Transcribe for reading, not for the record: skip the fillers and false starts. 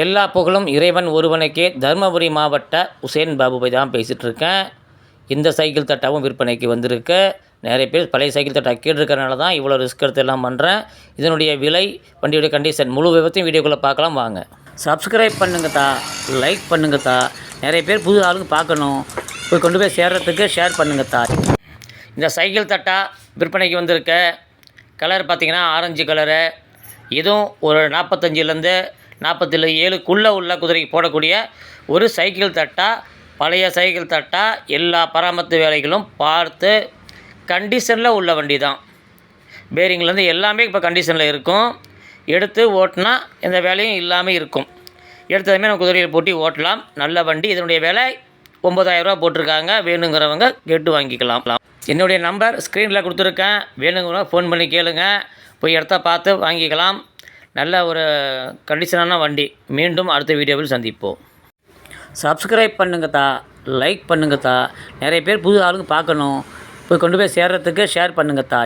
எல்லா புகழும் இறைவன் ஒருவனுக்கே. தருமபுரி மாவட்ட உசேன் பாபுவை தான் பேசிகிட்டு இருக்கேன். இந்த சைக்கிள் தட்டாவும் விற்பனைக்கு வந்திருக்கு. நிறைய பேர் பழைய சைக்கிள் தட்டா கேட்டிருக்கறனால தான் இவ்வளோ ரிஸ்க் எடுத்து எல்லாம் பண்ணுறேன். இதனுடைய விலை, வண்டியுடைய கண்டிஷன், முழு விவரத்தையும் வீடியோக்குள்ளே பார்க்கலாம் வாங்க. சப்ஸ்கிரைப் பண்ணுங்கத்தா, லைக் பண்ணுங்கத்தா. நிறைய பேர் புது ஆளுங்க பார்க்கணும், போய் கொண்டு போய் சேர்கிறதுக்கு ஷேர் பண்ணுங்கத்தா. இந்த சைக்கிள் தட்டா விற்பனைக்கு வந்திருக்க கலர் பார்த்திங்கன்னா ஆரஞ்சு கலரு. இதுவும் ஒரு 45லேருந்து 47க்குள்ளே உள்ள குதிரைக்கு போடக்கூடிய ஒரு சைக்கிள் தட்டா. பழைய சைக்கிள் தட்டா. எல்லா பராமரிப்பு வேலைகளும் பார்த்து கண்டிஷனில் உள்ள வண்டி தான். பேரிங்லேருந்து எல்லாமே இப்போ கண்டிஷனில் இருக்கும். எடுத்து ஓட்டினா எந்த வேலையும் இல்லாமல் இருக்கும். எடுத்ததுமே நம்ம குதிரையில் போட்டி ஓட்டலாம். நல்ல வண்டி. இதனுடைய விலை 9000 ரூபா போட்டிருக்காங்க. வேணுங்கிறவங்க கேட்டு வாங்கிக்கலாம். என்னுடைய நம்பர் ஸ்க்ரீனில் கொடுத்துருக்கேன். வேணுங்கிறவங்க ஃபோன் பண்ணி கேளுங்க. போய் இடத்த பார்த்து வாங்கிக்கலாம். நல்ல ஒரு கண்டிஷனான வண்டி. மீண்டும் அடுத்த வீடியோவில் சந்திப்போம். சப்ஸ்கிரைப் பண்ணுங்கத்தா, லைக் பண்ணுங்கத்தா. நிறைய பேர் புது ஆளுங்க பார்க்கணும், போய் கொண்டு போய் சேர்கிறதுக்கு ஷேர் பண்ணுங்கத்தா.